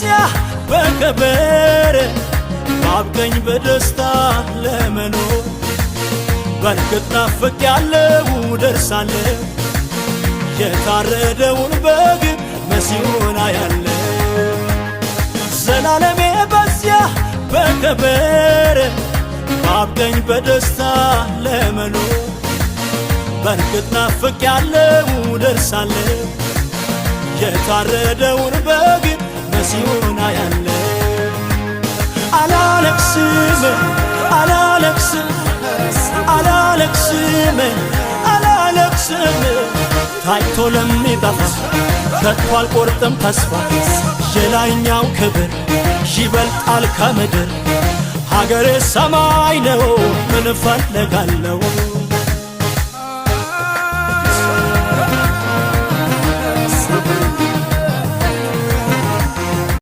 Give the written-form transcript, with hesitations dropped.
በዚያ በከበር ባብቀኝ በደስታ ለመኖር በርግጥ ናፍቄያለሁ ደርሳለሁ የታረደውን በግ መሲሁን አያለሁ ዘላለሜ በዚያ በከበር ባብቀኝ በደስታ ለመኖር በርግጥ ናፍቄያለሁ ደርሳለሁ የታረደውን በግ መሲሁን አያለሁ አላለቅስም አላለቅስም አላለቅስም አላለቅስም ታይቶ ለሚጠፋ ከቶ አልቆርጥም ተስፋ የላይኛው ክብር ይበልጣል ከምድር ሀገሬ ሰማይ ነው ምን እፈልጋለሁ